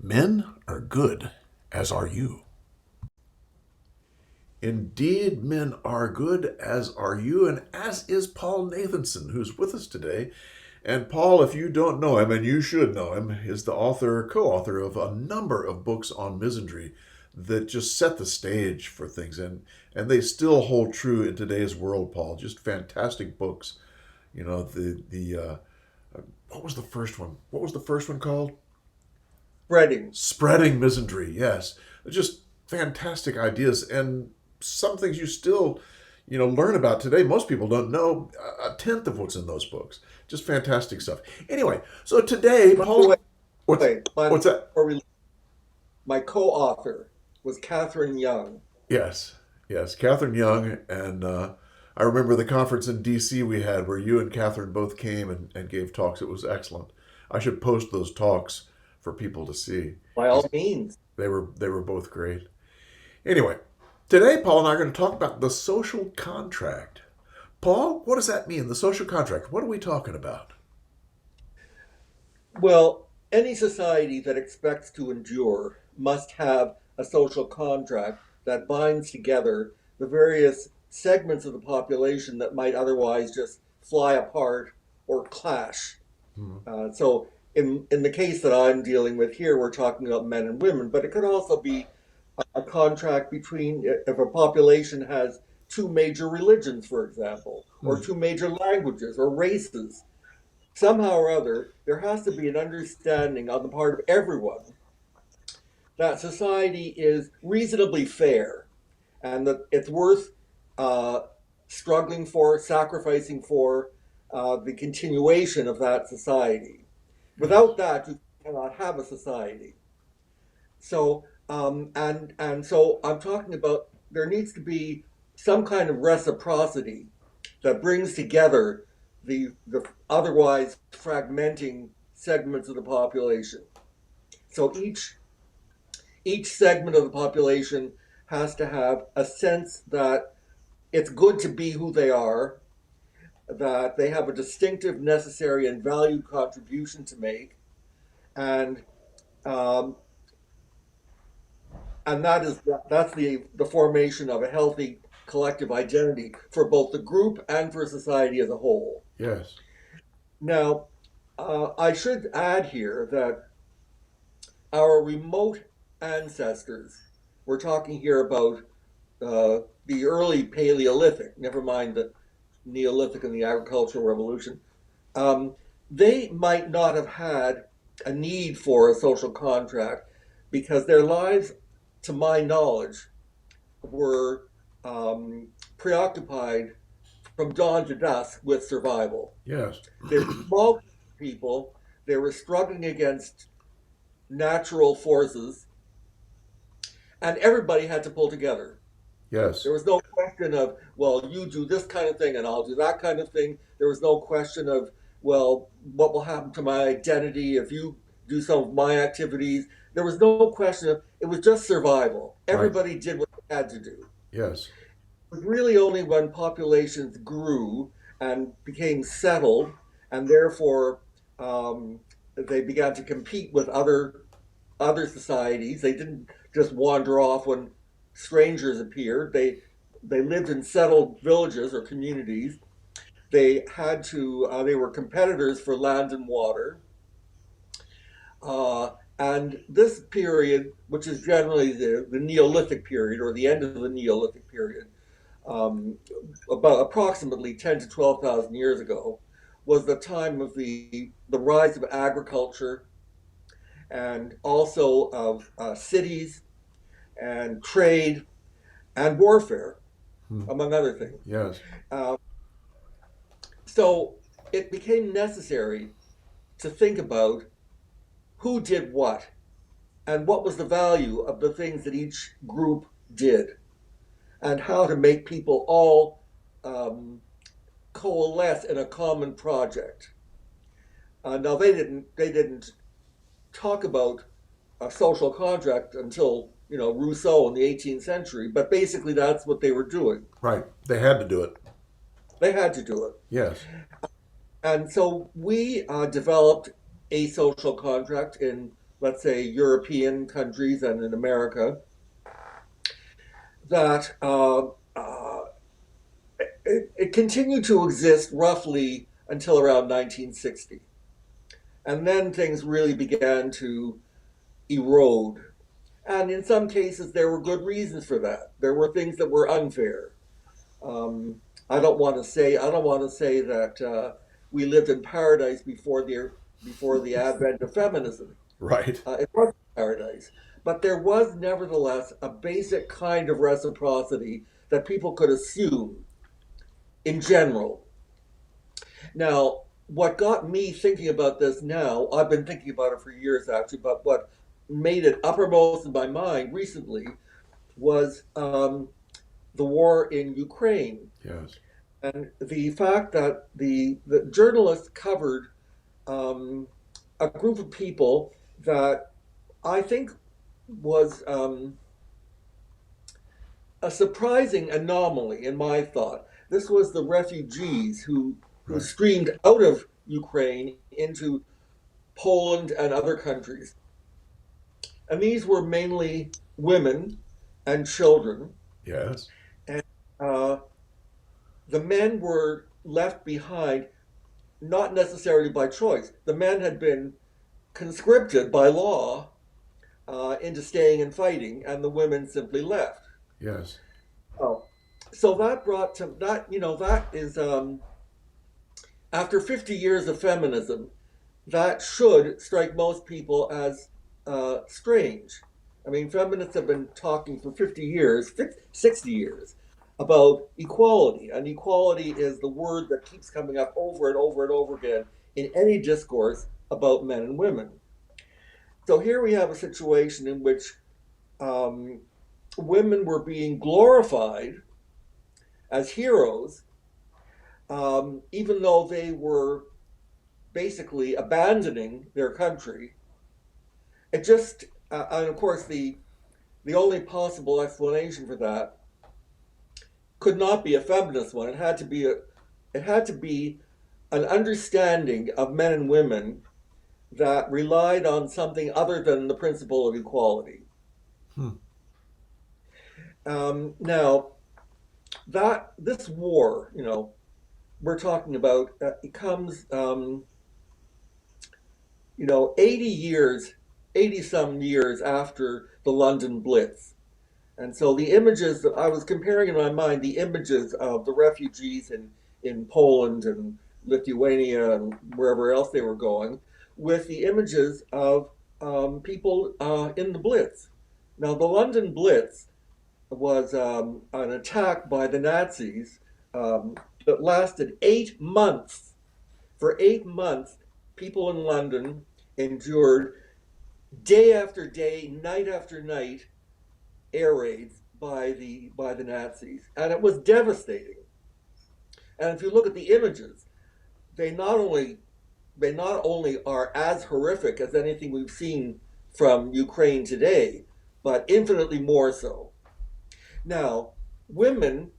Men are good, as are you. Indeed, men are good, as are you, and as is Paul Nathanson, who's with us today. And Paul, if you don't know him, and you should know him, is the author, co-author of a number of books on misandry that just set the stage for things, and they still hold true in today's world, Paul. Just fantastic books. You know, what was the first one? What was the first one called? Spreading. Spreading misandry, yes. Just fantastic ideas, and some things you still, learn about today. Most people don't know a tenth of what's in those books. Just fantastic stuff. Anyway, so today, By the way, Paul, what's what's that? my co-author was Catherine Young. Yes, yes, Catherine Young, and I remember the conference in D.C. we had where you and Catherine both came and gave talks. It was excellent. I should post those talks for people to see. By all means. They were both great. Anyway, today Paul and I are going to talk about the social contract. Paul, what does that mean? The social contract. What are we talking about? Well, any society that expects to endure must have a social contract that binds together the various segments of the population that might otherwise just fly apart or clash. Hmm. So, in the case that I'm dealing with here, we're talking about men and women, but it could also be a contract between, if a population has two major religions, for example, or Hmm. two major languages or races. Somehow or other, there has to be an understanding on the part of everyone that society is reasonably fair and that it's worth uh, struggling for, sacrificing for the continuation of that society. Yes. Without that, you cannot have a society. So I'm talking about there needs to be some kind of reciprocity that brings together the otherwise fragmenting segments of the population. So each segment of the population has to have a sense that it's good to be who they are, that they have a distinctive, necessary, and valued contribution to make, and um, and that's the formation of a healthy collective identity for both the group and for society as a whole. Yes. Now, I should add here that our remote ancestors, we're talking here about the early Paleolithic, never mind the Neolithic and the agricultural revolution, um, they might not have had a need for a social contract because their lives, to my knowledge, were preoccupied from dawn to dusk with survival. Yes. They were small people, they were struggling against natural forces, and everybody had to pull together. Yes. There was no question of, well, you do this kind of thing and I'll do that kind of thing. There was no question of, well, what will happen to my identity if you do some of my activities. There was no question of, it was just survival. Right. Everybody did what they had to do. Yes. It was really only when populations grew and became settled, and therefore they began to compete with other societies. They didn't just wander off when strangers appeared. They lived in settled villages or communities. They were competitors for land and water. And this period, which is generally the Neolithic period or the end of the Neolithic period, um, about approximately 10 to 12,000 years ago, was the time of the rise of agriculture and also of cities and trade and warfare, Hmm. among other things. Yes. Uh, so it became necessary to think about who did what and what was the value of the things that each group did and how to make people all um, coalesce in a common project. Now they didn't talk about a social contract until Rousseau in the 18th century, but basically that's what they were doing. Right. They had to do it. They had to do it. Yes. And so we developed a social contract in let's say, European countries and in America, that it continued to exist roughly until around 1960. And then things really began to erode. And in some cases, there were good reasons for that. There were things that were unfair. Um, I don't want to say that we lived in paradise before the advent of feminism. Right. It was paradise, but there was nevertheless a basic kind of reciprocity that people could assume in general. Now, what got me thinking about this now, I've been thinking about it for years actually, but what made it uppermost in my mind recently was the war in Ukraine Yes. and the fact that the journalists covered um, a group of people that I think was a surprising anomaly in my thought. This was the refugees who Right. streamed out of Ukraine into Poland and other countries. And these were mainly women and children. Yes. And uh, the men were left behind, not necessarily by choice. The men had been conscripted by law into staying and fighting, and the women simply left. Yes. Oh, so that brought to that, that is after 50 years of feminism, that should strike most people as strange. I mean, feminists have been talking for 50 years, 60 years, about equality. And equality is the word that keeps coming up over and over and over again in any discourse about men and women. So here we have a situation in which um, women were being glorified as heroes, even though they were basically abandoning their country. It just, and of course, the only possible explanation for that could not be a feminist one. It had to be an understanding of men and women that relied on something other than the principle of equality. Hmm. Now, that this war, we're talking about, it comes, 80 years, 80 some years after the London Blitz. And so the images that I was comparing in my mind, the images of the refugees in Poland and Lithuania and wherever else they were going, with the images of people in the Blitz. Now, the London Blitz was an attack by the Nazis that lasted 8 months. For 8 months, people in London endured day after day, night after night, air raids by the Nazis, and it was devastating. And if you look at the images, they not only they not only are as horrific as anything we've seen from Ukraine today, but infinitely more so. Now, women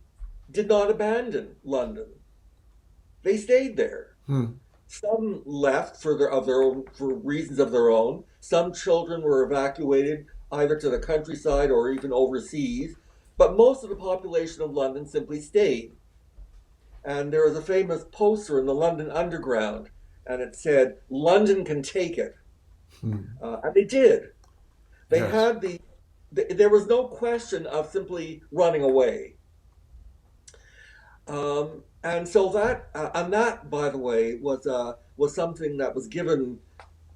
did not abandon London; they stayed there. Hmm. Some left of their own for reasons of their own. Some children were evacuated either to the countryside or even overseas. But most of the population of London simply stayed. And there was a famous poster in the London Underground, and it said, "London can take it." Hmm. And they did. They Yes. had there was no question of simply running away. And so and that, by the way, was something that was given,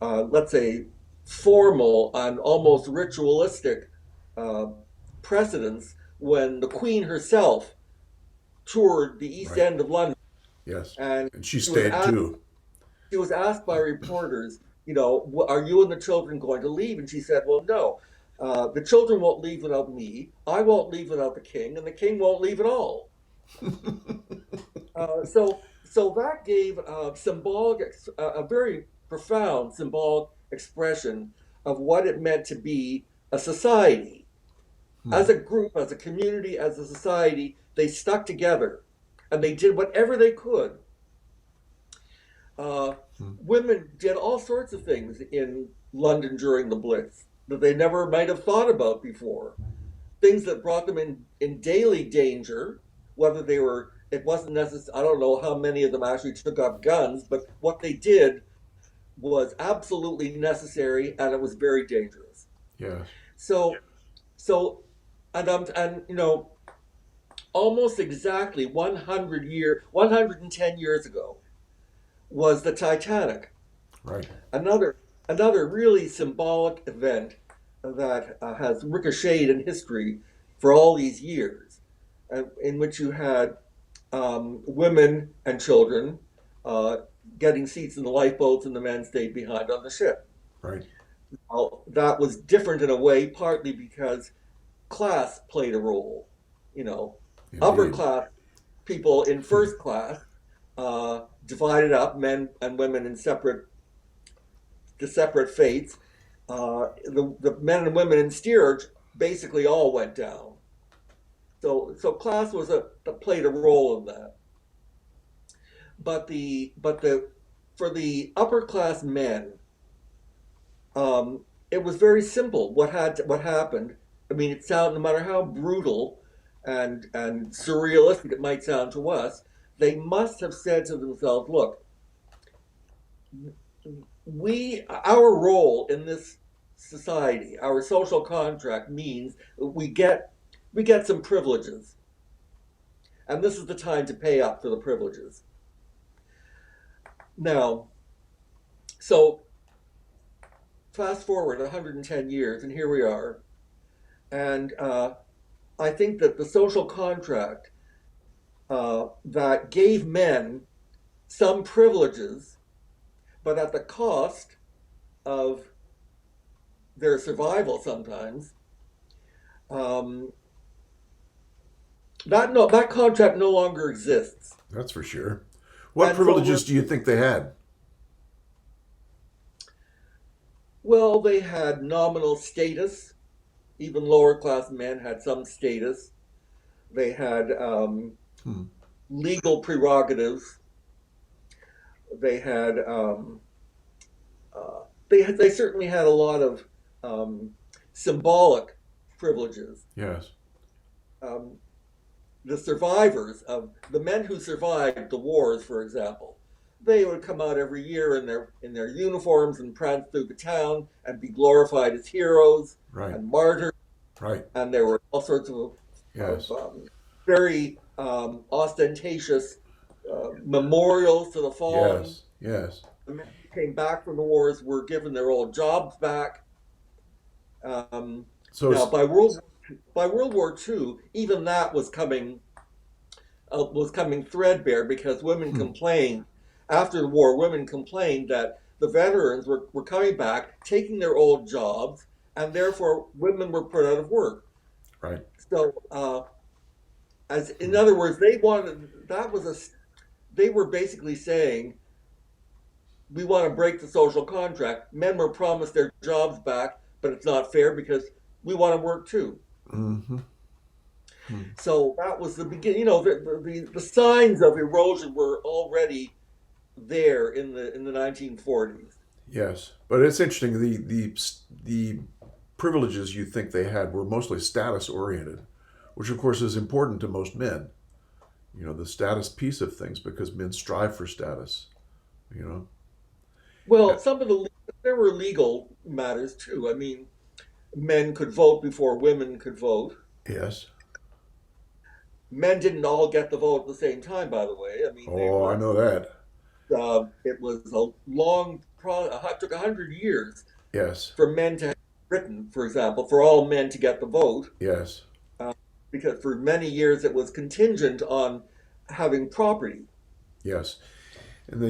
let's say, formal and almost ritualistic uh, precedence when the Queen herself toured the East Right. End of London, Yes. and And she she was stayed asked, too. she was asked by reporters, are you and the children going to leave? And she said, well, no. The children won't leave without me. I won't leave without the king, and the king won't leave at all. So that gave a very profound symbolic expression of what it meant to be a society. Hmm. As a group, as a community, as a society, they stuck together and they did whatever they could. Uh, Hmm. Women did all sorts of things in London during the Blitz that they never might have thought about before. Things that brought them in daily danger, whether they were, it wasn't necessary, I don't know how many of them actually took up guns, but what they did was absolutely necessary and it was very dangerous. Yes. So, so, and almost exactly 110 years ago was the Titanic. Right. Another another really symbolic event that has ricocheted in history for all these years, in which you had women and children uh, getting seats in the lifeboats, and the men stayed behind on the ship. Right. Well, that was different in a way, partly because class played a role. You know, upper Indeed. class people in first class divided up men and women in separate fates. The men and women in steerage basically all went down. So class played a role in that. But the for the upper class men, it was very simple. What happened? I mean, it sounds no matter how brutal and surrealistic it might sound to us, they must have said to themselves, "Look, our role in this society, our social contract means we get some privileges, and this is the time to pay up for the privileges." Now, so fast forward 110 years, and here we are, and I think that the social contract that gave men some privileges, but at the cost of their survival sometimes, um, that contract no longer exists. That's for sure. What And so privileges do you think they had? well, they had nominal status. Even lower class men had some status. They had Hmm. legal prerogatives. They had they certainly had a lot of um, symbolic privileges. Yes. Um, the survivors of the men who survived the wars, for example, they would come out every year in their uniforms and prance through the town and be glorified as heroes Right. and martyrs. Right. And there were all sorts of Yes. very ostentatious memorials to the fallen. Yes. Yes. The men who came back from the wars were given their old jobs back. Um, So now, it's by World War II, even that was coming threadbare because women hmm. complained after the war. Women complained that the veterans were coming back, taking their old jobs, and therefore women were put out of work. Right. So, as in Hmm. other words, they wanted that was a they were basically saying we want to break the social contract. Men were promised their jobs back, but it's not fair because we want to work too. Mm-hmm. Hmm. So that was the beginning. The signs of erosion were already there in the 1940s. Yes, but it's interesting. The privileges you think they had were mostly status oriented, which of course is important to most men. You know, the status piece of things because men strive for status. You know. Well, there were legal matters too. I mean, men could vote before women could vote. Yes. Men didn't all get the vote at the same time, by the way. I mean, Oh, I know that. it was a long it took 100 years Yes. for men to have Britain, for example, for all men to get the vote, Yes. uh, because for many years it was contingent on having property, Yes. And I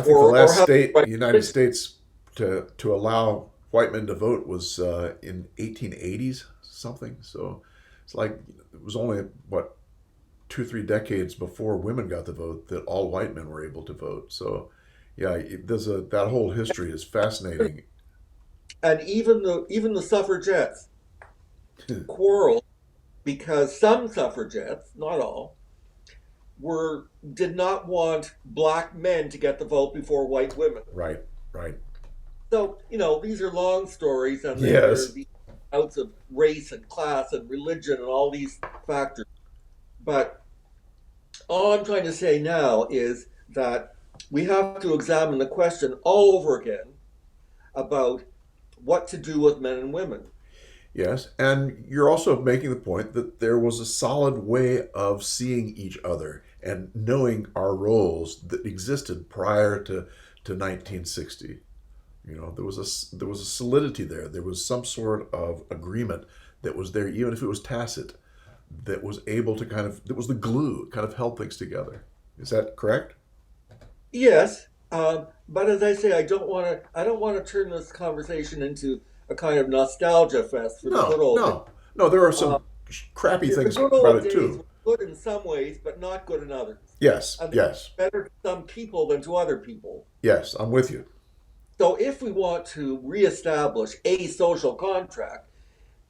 think the or last having state, the the right United religion. States, to allow white men to vote was in 1880s something. So it's like it was only what 2 3 decades before women got the vote that all white men were able to vote. So yeah, that whole history is fascinating. And even the suffragettes quarreled because some suffragettes, not all, did not want black men to get the vote before white women. Right. Right. So, these are long stories, and then there are Yes. these outs of race and class and religion and all these factors. But all I'm trying to say now is that we have to examine the question all over again about what to do with men and women. Yes, and you're also making the point that there was a solid way of seeing each other and knowing our roles that existed prior to 1960. There was a solidity there. There was some sort of agreement that was there, even if it was tacit, that was able to that was the glue, kind of held things together. Is that correct? Yes, but as I say, I don't want to turn this conversation into a kind of nostalgia fest for the good No, old days. no, no. There are Uh, some crappy the things good about old it days too. were good in some ways, but not good in others. Yes, And yes, better to some people than to other people. yes. I'm with you. So if we want to reestablish a social contract,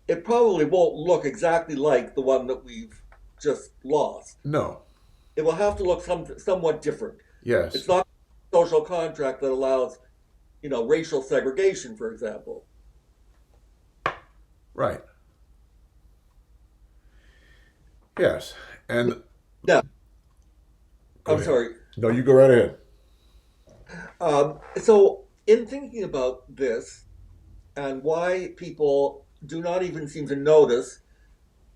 it probably won't look exactly like the one that we've just lost. No. It will have to look somewhat different. Yes. It's not a social contract that allows, racial segregation, for example. Right. Yes. And Now, go I'm ahead. sorry. No, you go right ahead. So, in thinking about this and why people do not even seem to notice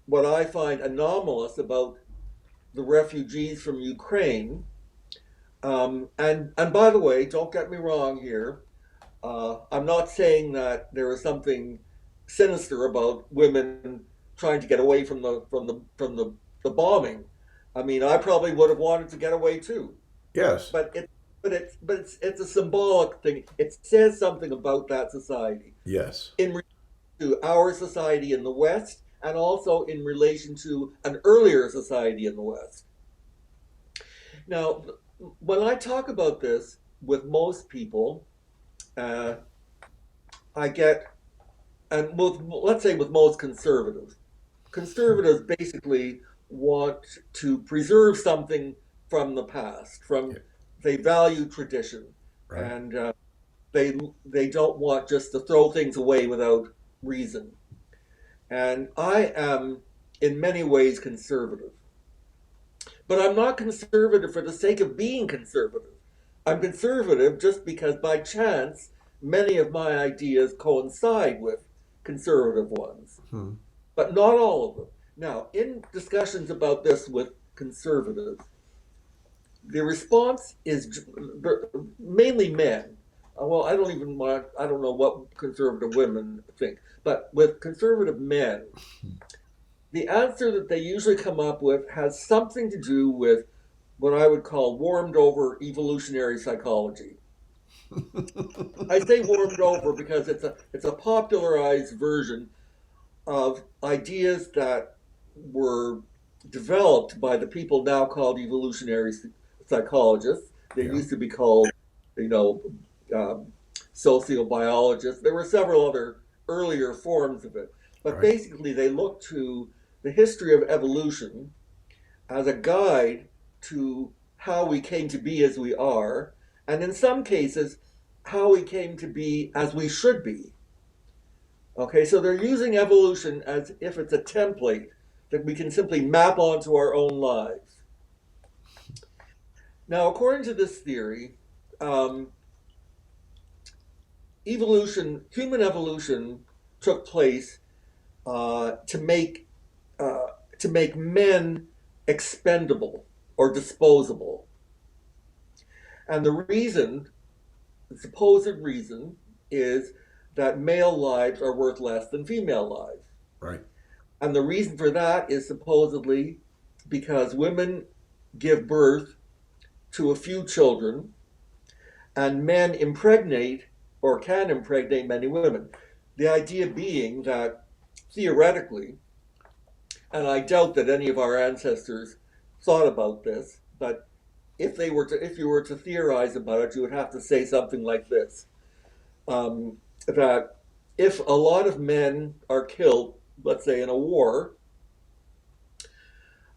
what I find anomalous about the refugees from Ukraine, and by the way, don't get me wrong here. I'm not saying that there is something sinister about women trying to get away from the bombing. I mean, I probably would have wanted to get away too. Yes. But it's a symbolic thing. It says something about that society Yes. in relation to our society in the West, and also in relation to an earlier society in the West. Now, when I talk about this with most people, uh, I get, and let's say with most conservatives basically want to preserve something from the past. Yeah. They value tradition, Right. and they don't want just to throw things away without reason. And I am in many ways conservative, but I'm not conservative for the sake of being conservative. I'm conservative just because by chance many of my ideas coincide with conservative ones, Hmm. but not all of them. Now, in discussions about this with conservatives, the response is mainly men. Well, I don't know what conservative women think, but with conservative men, the answer that they usually come up with has something to do with what I would call warmed over evolutionary psychology. I say warmed over because it's a popularized version of ideas that were developed by the people now called evolutionary psychologists. They Yeah. used to be called, you know, um, sociobiologists. There were several other earlier forms of it. But Right. basically, they look to the history of evolution as a guide to how we came to be as we are, and in some cases, how we came to be as we should be. Okay, so they're using evolution as if it's a template that we can simply map onto our own lives. Now, according to this theory, um, human evolution, took place uh, to make uh, to make men expendable or disposable, and the supposed reason, is that male lives are worth less than female lives. Right. And the reason for that is supposedly because women give birth to a few children and men impregnate or can impregnate many women. The idea being that theoretically, and I doubt that any of our ancestors thought about this, but if you were to theorize about it, you would have to say something like this: that if a lot of men are killed, let's say in a war,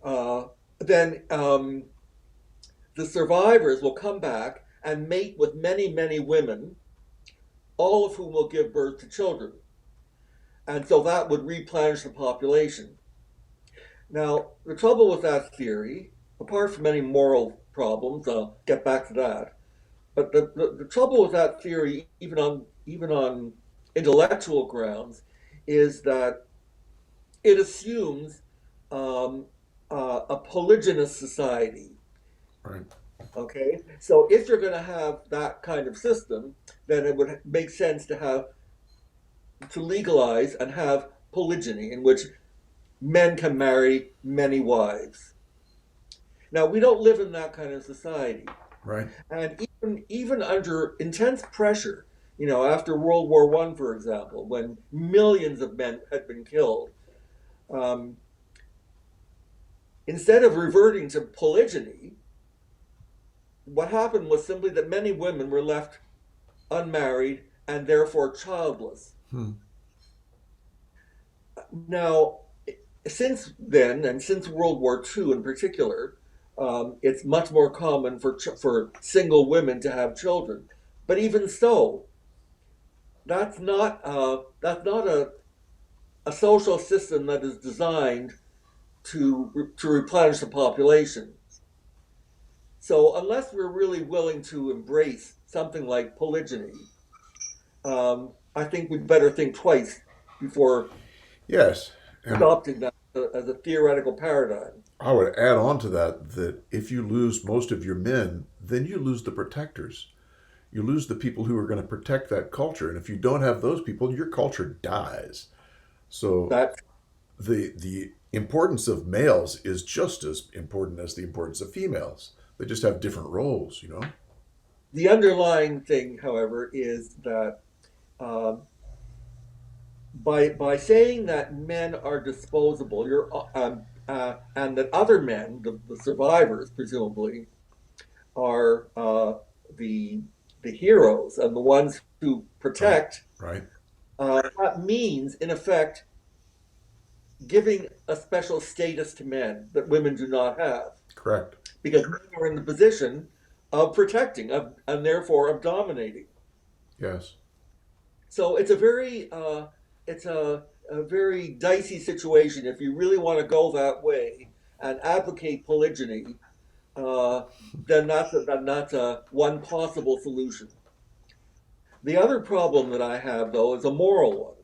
uh, then the survivors will come back and mate with many, many women all of whom will give birth to children. And so that would replenish the population. Now, the trouble with that theory, apart from any moral problems, I'll get back to that, but the trouble with that theory, even on intellectual grounds, is that it assumes um, a polygynous society. Right. Okay, so if you're going to have that kind of system, then it would make sense to legalize and have polygyny, in which men can marry many wives. Now we don't live in that kind of society, Right. and even under intense pressure, after World War One, for example, when millions of men had been killed, um, instead of reverting to polygyny, what happened was simply that many women were left unmarried and therefore childless. Hmm. Now, since then, and since World War II in particular, it's much more common for single women to have children. But even so, that's not a social system that is designed to replenish the population. So unless we're really willing to embrace something like polygyny, I think we'd better think twice before Yes. And adopting that as a theoretical paradigm. I would add on to that that if you lose most of your men, then you lose the protectors. You lose the people who are going to protect that culture. And if you don't have those people, your culture dies. So That the importance of males is just as important as the importance of females. They just have different roles, you know? the underlying thing, however, is that um, by saying that men are disposable, and that other men, the survivors presumably, are the the heroes and the ones who Right. protect. Right. That means, in effect, giving a special status to men that women do not have, Correct. because men are in the position of protecting, and therefore of dominating. Yes. So it's a very dicey situation if you really want to go that way and advocate polygyny. Uh, then that's a one possible solution. The other problem that I have, though, is a moral one,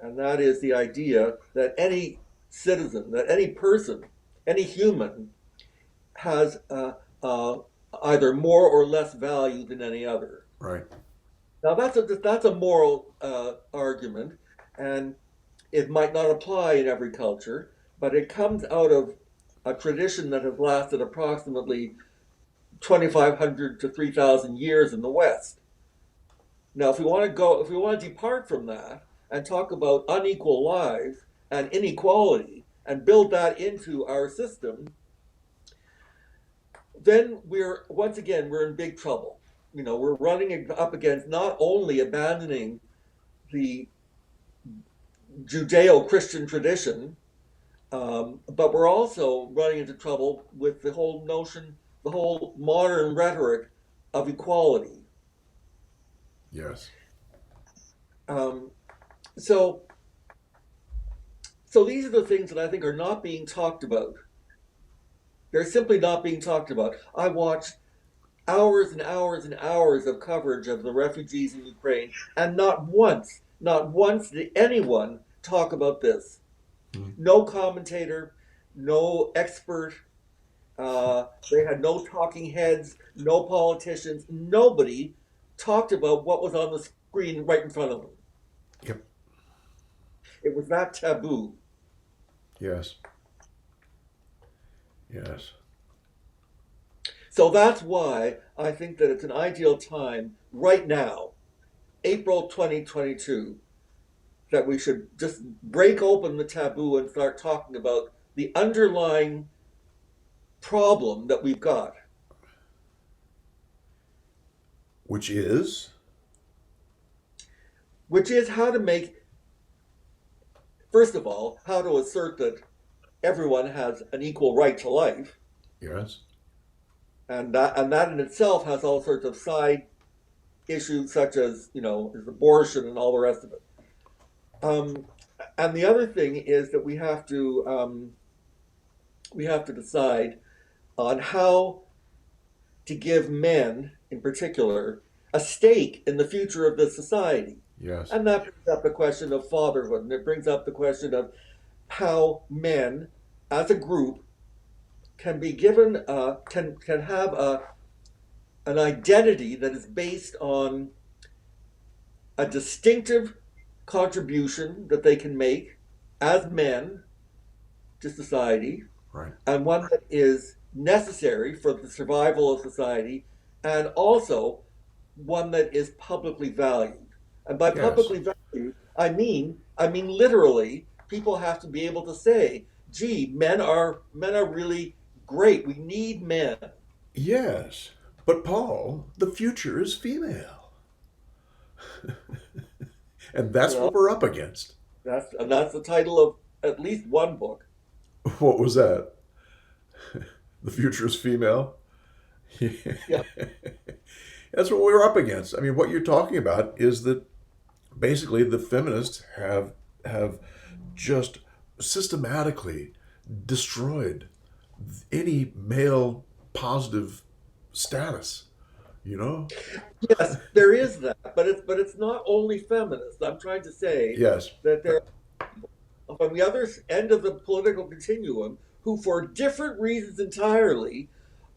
and that is the idea that any citizen, that any person, any human has either more or less value than any other. Right. Now that's a moral argument, and it might not apply in every culture, but it comes out of a tradition that has lasted approximately 2,500 to 3,000 years in the West. Now, if we want to depart from that and talk about unequal lives and inequality and build that into our system, then we're in big trouble. We're running up against not only abandoning the Judeo-Christian tradition, but we're also running into trouble with the whole notion, the whole modern rhetoric of equality. Yes. Um, so, so these are the things that I think are not being talked about. They're simply not being talked about. I watched hours and hours and hours of coverage of the refugees in Ukraine, and not once did anyone talk about this. Hmm. No commentator, no expert. They had no talking heads, no politicians. Nobody talked about what was on the screen right in front of them. Yep. It was that taboo. Yes. Yes. So that's why I think that it's an ideal time right now, April 2022, that we should just break open the taboo and start talking about the underlying problem that we've got, Which is which is first of all, how to assert that everyone has an equal right to life, yes. and that in itself has all sorts of side issues such as, is abortion and all the rest of it. And the other thing is that we have to decide on how to give men, in particular, a stake in the future of this society. Yes. And that brings up the question of fatherhood, and it brings up the question of how men, as a group, can be given can have an identity that is based on a distinctive contribution that they can make as men to society, Right. and one that is necessary for the survival of society, and also one that is publicly valued. And by Yes. publicly valued, I mean literally, people have to be able to say, "Gee, men are really great. We need men." Yes. But Paul, the future is female. And that's what Well, we're up against. that's the title of at least one book. What was that? The future is female? Yeah. That's what we're up against. I mean, what you're talking about is that basically the feminists have just systematically destroyed any male positive status, you know? Yes, there is that, but it's not only feminists. I'm trying to say Yes. that there are on the other end of the political continuum who, for different reasons entirely,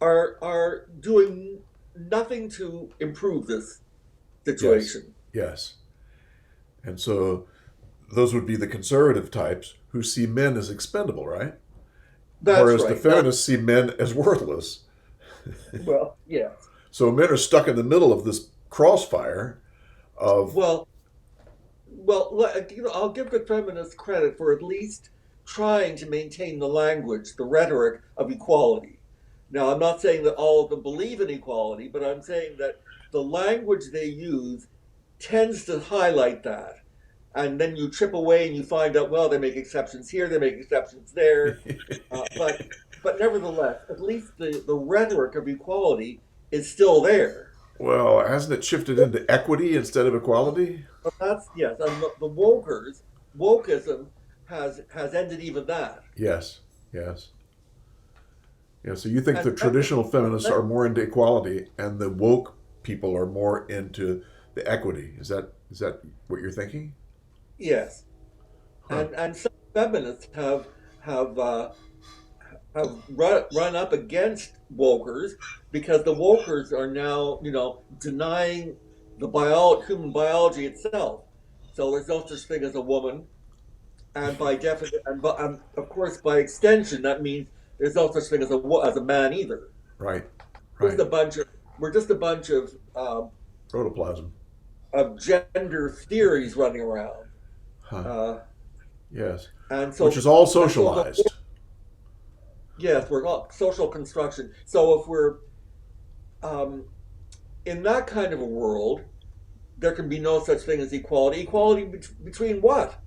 are doing nothing to improve this Yes. situation. Yes. And so those would be the conservative types who see men as expendable, right? That's Whereas the right. That's, feminists see men as worthless. well, yes. So men are stuck in the middle of this crossfire of, Well, I'll give the feminists credit for at least trying to maintain the language, the rhetoric of equality. Now, I'm not saying that all of them believe in equality, but I'm saying that the language they use tends to highlight that. And then you chip away and you find out, well, they make exceptions here, they make exceptions there. But nevertheless, at least the rhetoric of equality is still there. well, hasn't it shifted into equity instead of equality? But that's, yes, and the wokeism has ended even that. Yes. Yes. Yeah, so you think And the traditional feminists are more into equality and the woke people are more into the equity. Is that what you're thinking? yes, Huh. and some feminists have run up against wokers because the wokers are now, denying the human biology itself. So there's no such thing as a woman, and by definition, and of course by extension, that means there's no such thing as a man either. Right. We're Right. just a bunch of we're just a bunch Protoplasm. of gender theories running around, Huh. uh, Yes. and Which so is all and so the socialized. yes, we're all social construction. So if we're um, in that kind of a world, there can be no such thing as equality. Equality between what?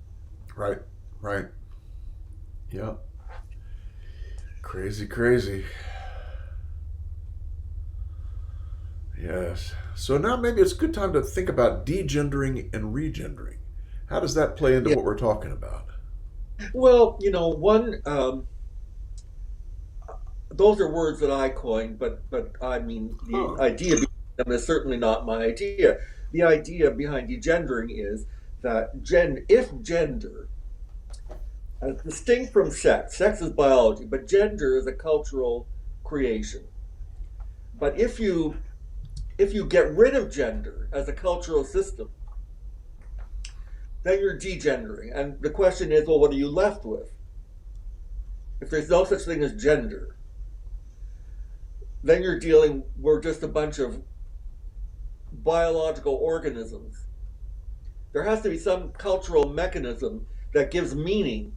Right. Right. Yeah. Crazy, crazy. Yes. So now maybe it's a good time to think about degendering and regendering. How does that play into Yeah. what we're talking about? Well, one those are words that I coined, but I mean the Huh. idea behind them is certainly not my idea. The idea behind degendering is that if gender, as distinct from sex is biology, but gender is a cultural creation. But if you get rid of gender as a cultural system, then you're degendering. And the question is, well, what are you left with? If there's no such thing as gender, then we're just a bunch of biological organisms. There has to be some cultural mechanism that gives meaning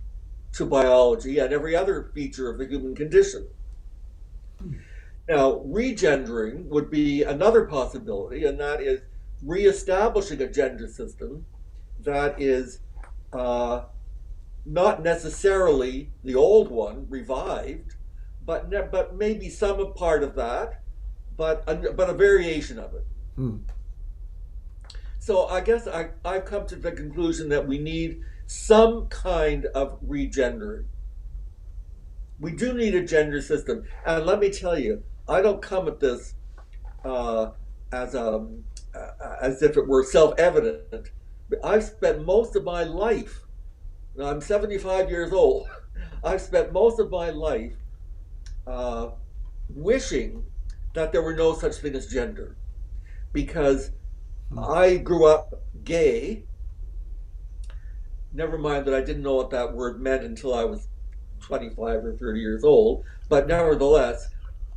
to biology and every other feature of the human condition. Now, regendering would be another possibility, and that is reestablishing a gender system that is not necessarily the old one revived, but maybe some part of that, but a variation of it. Hmm. So I guess I've come to the conclusion that we need some kind of regendering. We do need a gender system. And let me tell you, I don't come at this uh, as as if it were self-evident. I've spent most of my life. Now I'm 75 years old. I've spent most of my life uh, wishing that there were no such thing as gender, because Hmm. I grew up gay. Never mind that I didn't know what that word meant until I was 25 or 30 years old. But nevertheless,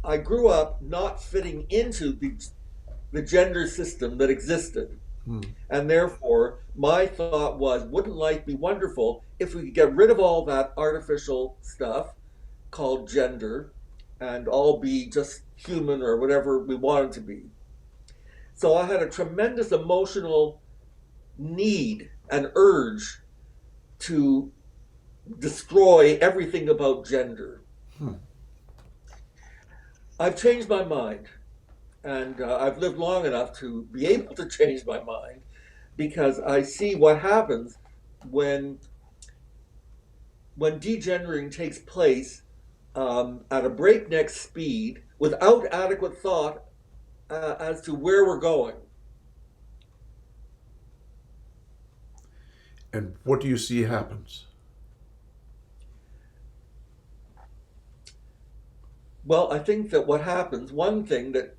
I grew up not fitting into the gender system that existed. Hmm. And therefore, my thought was, wouldn't life be wonderful if we could get rid of all that artificial stuff called gender and all be just human or whatever we wanted to be? So I had a tremendous emotional need and urge to destroy everything about gender. Hmm. I've changed my mind, and I've lived long enough to be able to change my mind because I see what happens when degendering takes place at a breakneck speed without adequate thought as to where we're going. And what do you see happens? Well, I think that what happens, one thing that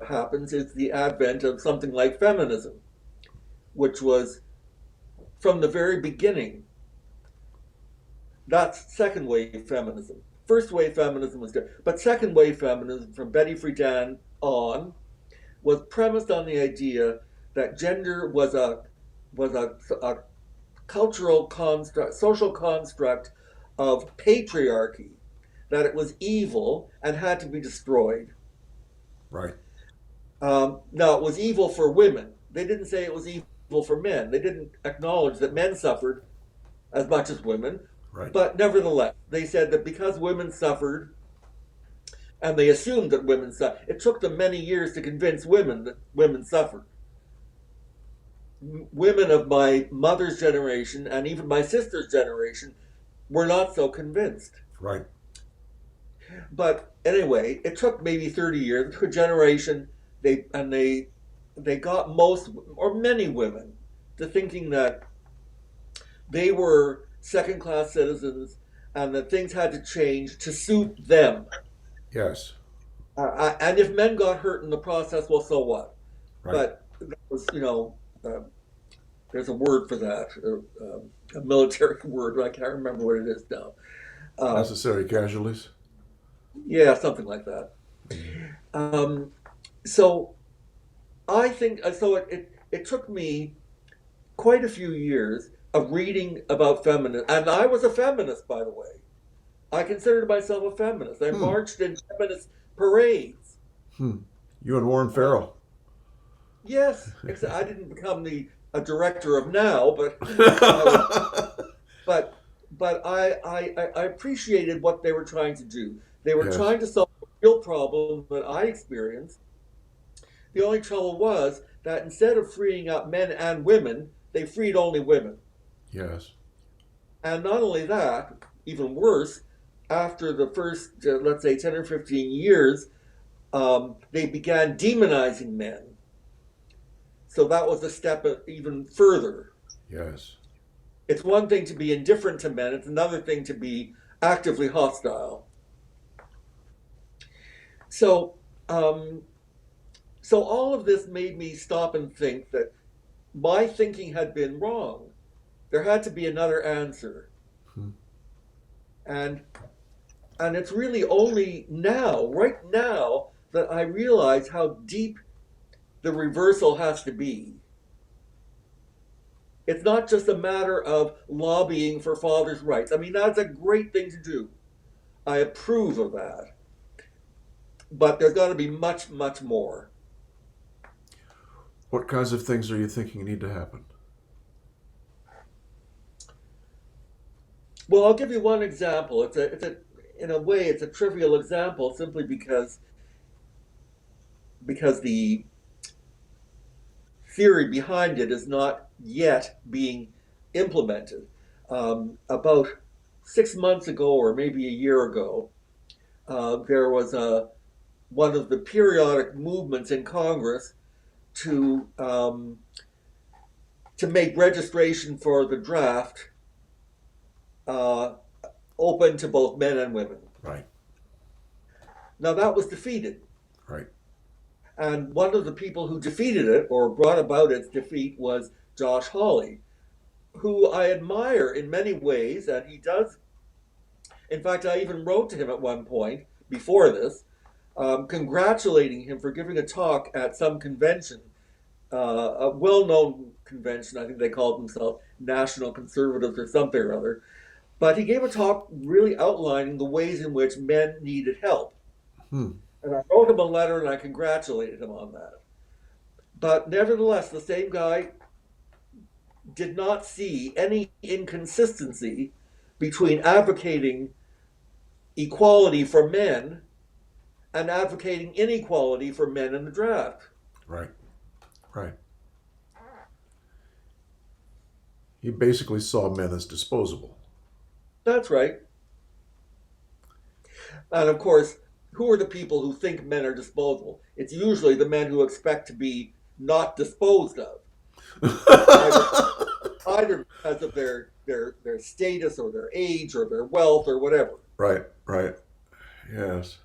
happens is the advent of something like feminism, which was from the very beginning. That's second wave feminism. First wave feminism was good, but second wave feminism from Betty Friedan on was premised on the idea that gender was a cultural construct, social construct of patriarchy, that it was evil and had to be destroyed. Right. Now, it was evil for women. They didn't say it was evil for men. They didn't acknowledge that men suffered as much as women. Right. But nevertheless, they said that because women suffered, and they assumed that women suffered, it took them many years to convince women that women suffered. Women of my mother's generation and even my sister's generation were not so convinced. Right. But anyway, it took maybe 30 years, it took a generation. They got most or many women to thinking that they were second class citizens and that things had to change to suit them. Yes. And if men got hurt in the process, well, so what? Right. But that was, uh, there's a word for that, a military word. I can't remember what it is now. Uh, Necessary casualties. yeah, something like that. Um, so I think it took me quite a few years of reading about feminism, and I was a feminist, by the way. I considered myself a feminist. I Hmm. marched in feminist parades. Hmm. You and Warren Uh, Farrell. yes, I didn't become the a director of now, but I was, but I appreciated what they were trying to do. They were Yes. trying to solve a real problem that I experienced. The only trouble was that instead of freeing up men and women, they freed only women. Yes. And not only that, even worse, after the first, let's say, 10 or 15 years, they began demonizing men. So that was a step even further. Yes. It's one thing to be indifferent to men, it's another thing to be actively hostile. So, um, so all of this made me stop and think that my thinking had been wrong. There had to be another answer. Hmm. And it's really only now, right now, that I realize how deep the reversal has to be. It's not just a matter of lobbying for fathers' rights. I mean, that's a great thing to do. I approve of that. But there's got to be much, much more. What kinds of things are you thinking need to happen? Well, I'll give you one example. In a way, it's a trivial example simply because the theory behind it is not yet being implemented. About 6 months ago, or maybe a year ago, there was one of the periodic movements in Congress to make registration for the draft uh, open to both men and women. Right. Now that was defeated. Right. And one of the people who defeated it or brought about its defeat was Josh Hawley, who I admire in many ways. And he does, in fact, I even wrote to him at one point before this, congratulating him for giving a talk at some convention, a well known convention. I think they called themselves National Conservatives or something or other. But he gave a talk really outlining the ways in which men needed help. Hmm. And I wrote him a letter and I congratulated him on that. But nevertheless, the same guy did not see any inconsistency between advocating equality for men and advocating inequality for men in the draft. Right. Right. He basically saw men as disposable. That's right. And of course, who are the people who think men are disposable? It's usually the men who expect to be not disposed of, either because of their status or their age or their wealth or whatever. Right. Right. Yes.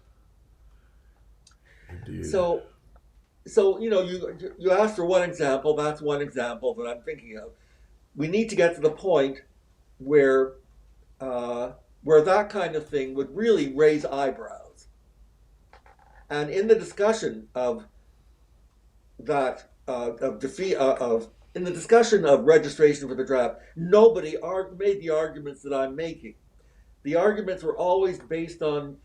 Indeed. So you asked for one example. That's one example that I'm thinking of. We need to get to the point where that kind of thing would really raise eyebrows. And in the discussion of that in the discussion of registration for the draft, nobody made the arguments that I'm making. The arguments were always based on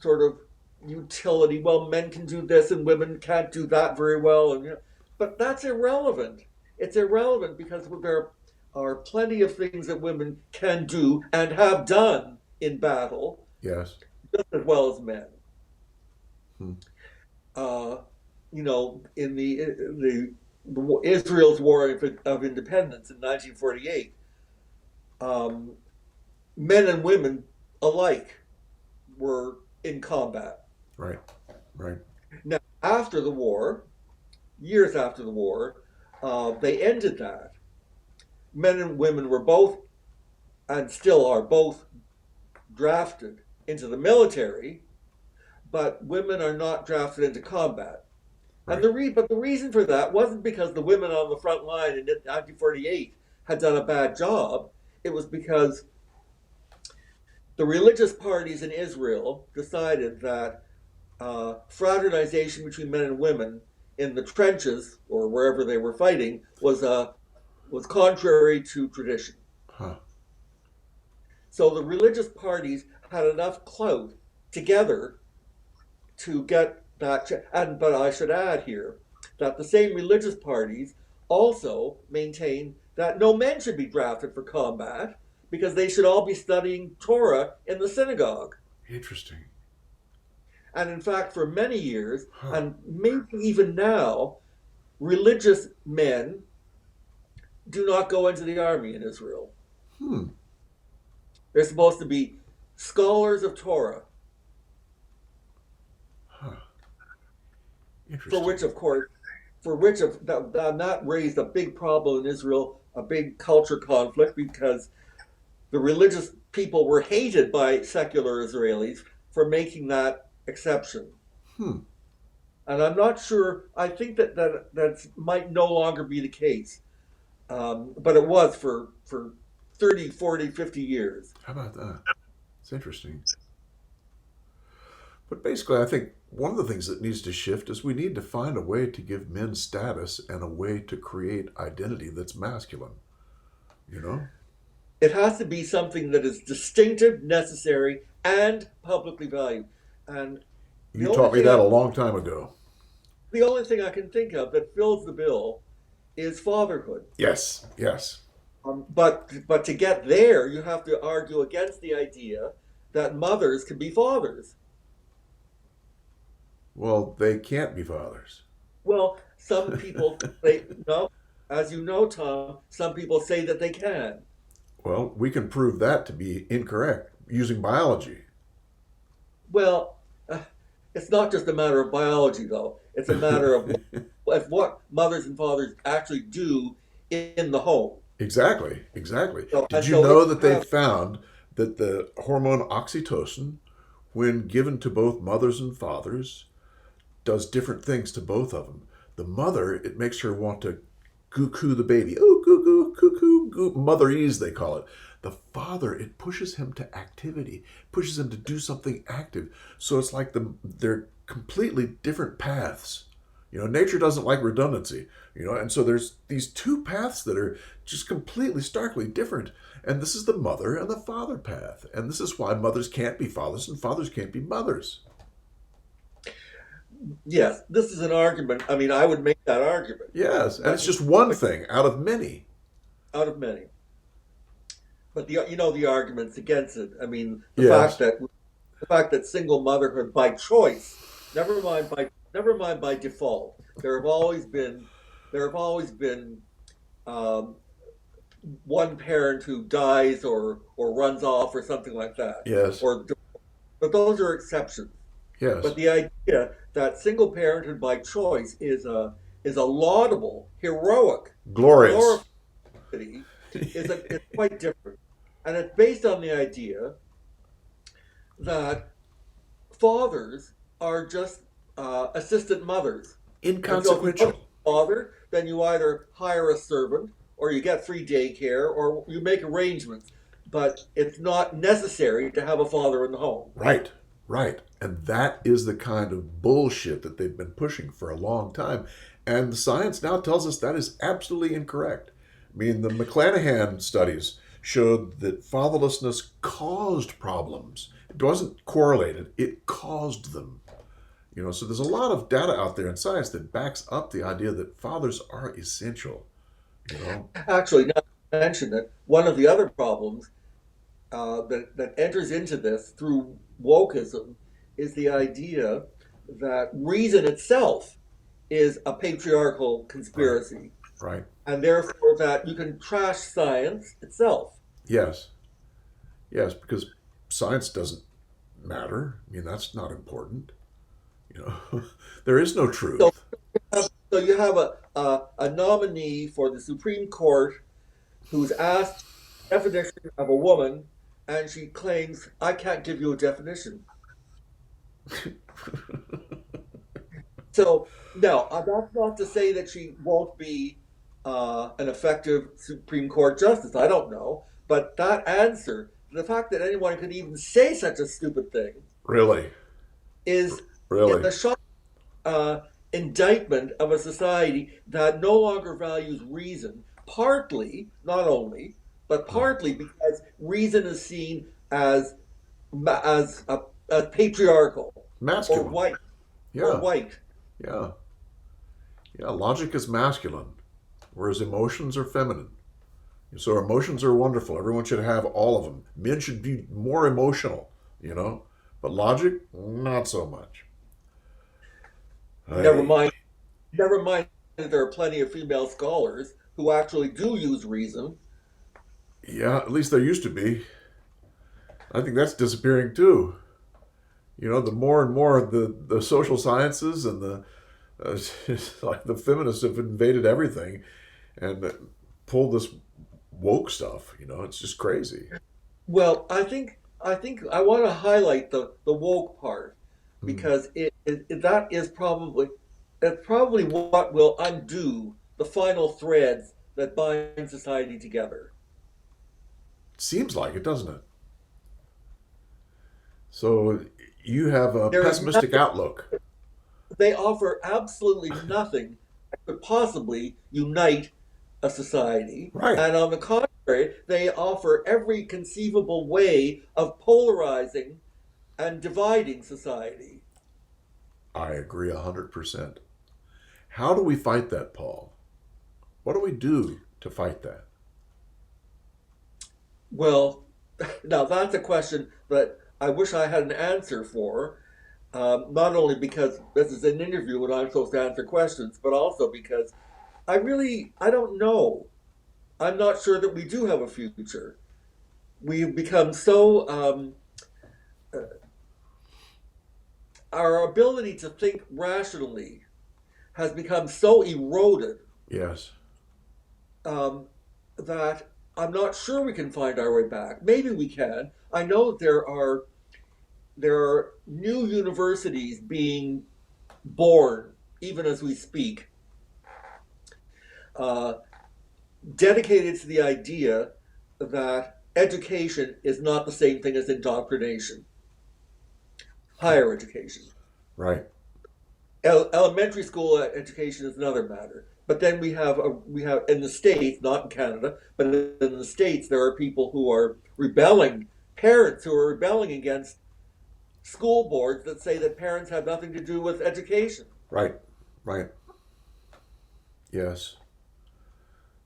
sort of utility. Well, men can do this and women can't do that very well, and but that's irrelevant. It's irrelevant because there are plenty of things that women can do and have done in battle, yes, just as well as men. Hmm. In the Israel's War of Independence in 1948, men and women alike were in combat. Right. Right. Now, after the war, years after the war, they ended that. Men and women were both, and still are both, drafted into the military, but women are not drafted into combat. Right. But the reason for that wasn't because the women on the front line in 1948 had done a bad job. It was because the religious parties in Israel decided that fraternization between men and women in the trenches or wherever they were fighting was contrary to tradition. Huh. So the religious parties had enough clout together to get that. But I should add here that the same religious parties also maintain that no men should be drafted for combat because they should all be studying Torah in the synagogue. Interesting. And in fact, for many years, and maybe even now, religious men do not go into the army in Israel. They're supposed to be scholars of Torah. For which, of course, that raised a big problem in Israel, a big culture conflict, because the religious people were hated by secular Israelis for making that exception. And I'm not sure, I think that might no longer be the case. But it was for 30, 40, 50 years. How about that? It's interesting. But basically, I think one of the things that needs to shift is we need to find a way to give men status and a way to create identity that's masculine. You know? It has to be something that is distinctive, necessary, and publicly valued. And you taught me that a long time ago. The only thing I can think of that fills the bill is fatherhood. Yes, yes. But to get there, you have to argue against the idea that mothers can be fathers. Well, they can't be fathers. Well, Some people say no. As you know, Tom, some people say that they can. Well, we can prove that to be incorrect using biology. Well, uh, it's not just a matter of biology, though. It's a matter of what mothers and fathers actually do in the home. Exactly, exactly. So, Did and you so if know you that they have, found that the hormone oxytocin, when given to both mothers and fathers, does different things to both of them? The mother, it makes her want to goo the baby. Oh, goo goo, goo goo, goo. Motherese, they call it. The father, it pushes him to activity, pushes him to do something active. So it's like they're completely different paths. Nature doesn't like redundancy, and so there's these two paths that are just completely, starkly different. And this is the mother and the father path. And this is why mothers can't be fathers and fathers can't be mothers. yes, this is an argument. I mean, I would make that argument, Yes, and it's but just one thing out of many. out of many. But the arguments against it. I mean, Yes. the fact that single motherhood by choice, never mind by default, there have always been um, one parent who dies or runs off or something like that, Yes. or but those are exceptions. Yes. But the idea that single parenthood by choice is a laudable, heroic, Glorious. glorified is quite different, and it's based on the idea that fathers are just assistant mothers. And so if you don't have Inconsequential. a father, then you either hire a servant or you get free daycare or you make arrangements. But it's not necessary to have a father in the home. Right. Right. And that is the kind of bullshit that they've been pushing for a long time. And the science now tells us that is absolutely incorrect. I mean, the McClanahan studies showed that fatherlessness caused problems. It wasn't correlated, it caused them. So there's a lot of data out there in science that backs up the idea that fathers are essential. You know? Actually, now to mention that one of the other problems that enters into this through wokeism is the idea that reason itself is a patriarchal Right. conspiracy, Right. and therefore that you can trash science itself. Yes. Yes, because science doesn't matter. I mean, that's not important. You know, there is no So, truth. so you have a nominee for the Supreme Court who's asked a definition of a woman, and she claims, I can't give you a definition. So, no, that's not to say that she won't be an effective Supreme Court justice. I don't know. But that answer, the fact that anyone could even say such a stupid thing, Really, is, is really. a shock uh, indictment of a society that no longer values reason, partly, not only, but Huh. partly because reason is seen as patriarchal or Masculine. white or Yeah, white. yeah, yeah. Logic is masculine, whereas emotions are feminine. So emotions are wonderful. Everyone should have all of them. Men should be more emotional, but logic, not so much. Never Hey, mind, never mind that there are plenty of female scholars who actually do use reason. yeah, at least there used to be. I think that's disappearing too. The more and more the social sciences and it's like the feminists have invaded everything and pulled this woke stuff. It's just crazy. Well, I think I want to highlight the woke part Mm. because that is probably that's probably what will undo the final threads that bind society together. Seems like it, doesn't it? So you have a There is pessimistic outlook. They offer absolutely nothing that could possibly unite a society, Right. and on the contrary, they offer every conceivable way of polarizing and dividing society. I agree 100%. How do we fight that, Paul? What do we do to fight that? Well, now that's a question that I wish I had an answer for. Not only because this is an interview and I'm supposed to answer questions, but also because I don't know. I'm not sure that we do have a future. We've become so, our ability to think rationally has become so eroded Yes. um, that I'm not sure we can find our way back. Maybe we can. I know that there are new universities being born even as we speak, uh, dedicated to the idea that education is not the same thing as indoctrination. Higher education. Right. Elementary school education is another matter. But then we have in the States, not in Canada, but in the States, there are people who are rebelling, parents who are rebelling against school boards that say that parents have nothing to do with education. Right. Right. Yes.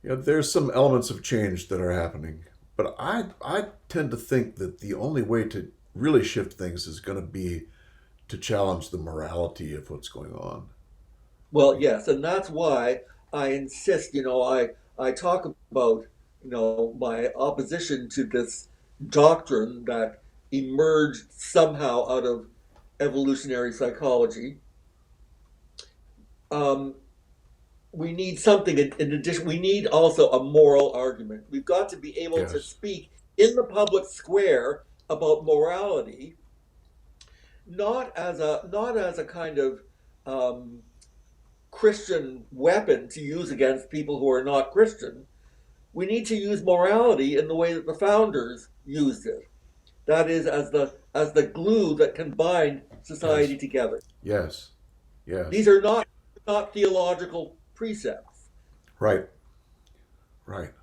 Yeah, there's some elements of change that are happening, but I tend to think that the only way to really shift things is going to be to challenge the morality of what's going on. Well, yes, and that's why I insist. I talk about my opposition to this doctrine that emerged somehow out of evolutionary psychology. Um, we need something in addition. We need also a moral argument. We've got to be able to Yes. speak in the public square about morality, not as a kind of um, Christian weapon to use against people who are not Christian. We need to use morality in the way that the founders used it. That is, as the glue that can bind Yes. society together. Yes. These Yes. are not theological precepts. Right. Right.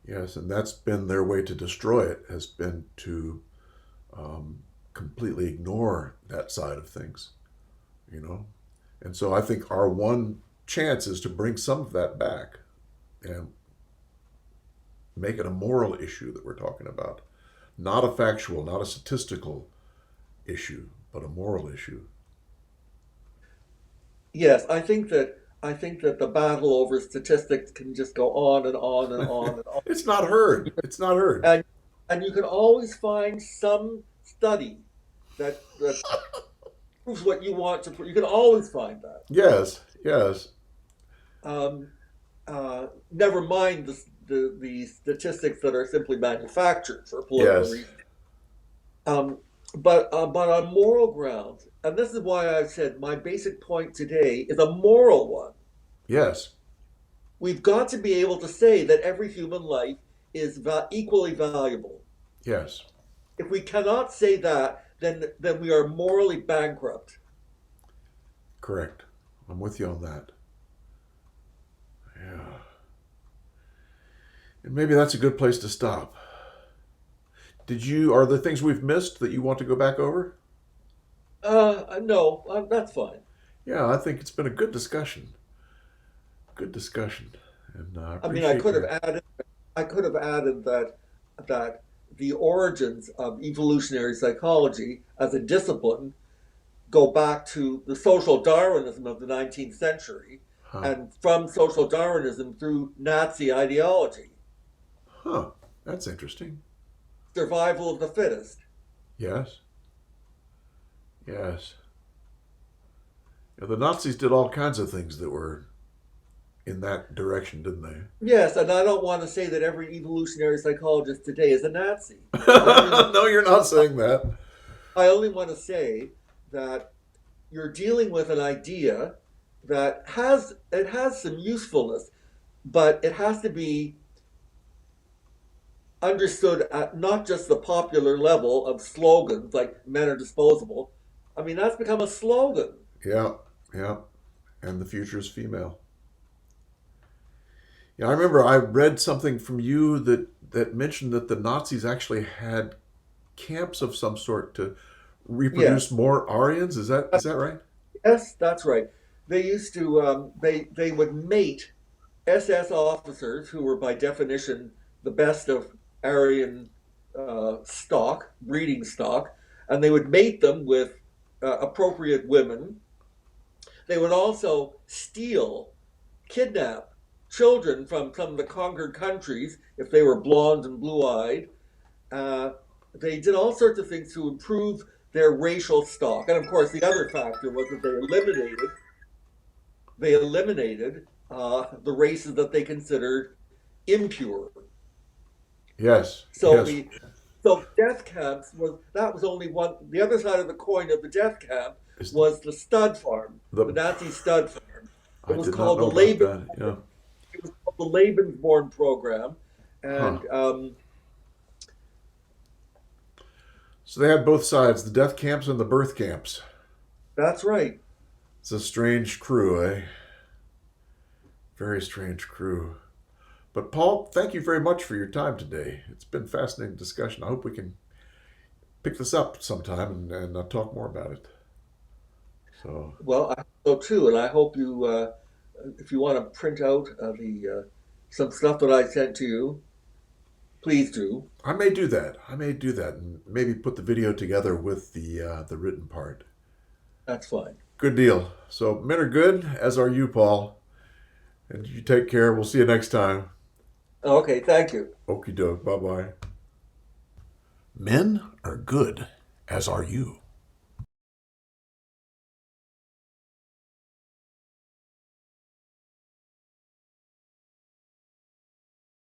Yes, and that's been their way to destroy it, has been to completely ignore that side of things, you know? And so I think our one chance is to bring some of that back and make it a moral issue that we're talking about. Not a factual, not a statistical issue, but a moral issue. Yes, I think that the battle over statistics can just go on and on and on and on. It's not heard. It's not heard. And and you can always find some study that proves what you want to prove. You can always find that. Yes, yes, Um, Never mind the statistics that are simply manufactured for political yes, reasons. But on moral grounds, and this is why I've said my basic point today is a moral one. yes, We've got to be able to say that every human life is equally valuable. yes. If we cannot say that, then we are morally bankrupt. Correct. I'm with you on that. Yeah. And maybe that's a good place to stop. Are there things we've missed that you want to go back over? No, that's fine. Yeah, I think it's been a good discussion. Good discussion. And I I mean, I appreciate could have your. added, I could have added that the origins of evolutionary psychology as a discipline go back to the social Darwinism of the 19th century, Huh. and from social Darwinism through Nazi ideology, Huh. That's interesting. survival of the fittest. Yes. Yes. Yeah, the Nazis did all kinds of things that were in that direction, didn't they? Yes, and I don't want to say that every evolutionary psychologist today is a Nazi. I only want No, you're not saying that. I only want to say that you're dealing with an idea that has some usefulness, but it has to be understood at not just the popular level of slogans like men are disposable. I mean, that's become a slogan. Yeah, yeah. And the future is female. Yeah, I remember I read something from you that mentioned that the Nazis actually had camps of some sort to reproduce Yes, more Aryans. Is that right? yes, that's right. They used to they would mate SS officers who were by definition the best of Aryan stock, breeding stock, and they would mate them with appropriate women. They would also steal, kidnap children from some of the conquered countries if they were blonde and blue eyed. Uh, they did all sorts of things to improve their racial stock. And of course, the other factor was that they eliminated the races that they considered impure. Yes, So yes. the so death camps was only one. The other side of the coin of the death camp Is was the stud farm, the the Nazi stud farm. It I was did not called know the about Laban. that. Yeah. It was called the Lebensborn program, Huh. and So they had both sides, the death camps and the birth camps. that's right. It's a strange crew, eh? Very strange crew. But Paul, thank you very much for your time today. It's been a fascinating discussion. I hope we can pick this up sometime and talk more about it. So Well, I hope so too, and I hope you, if you want to print out the some stuff that I sent to you, please do. I may do that. I may do that, and maybe put the video together with the written part. That's fine. Good deal. So men are good, as are you, Paul. And you take care. We'll see you next time. Okay, thank you. Okie doke. Bye bye. Men are good, as are you.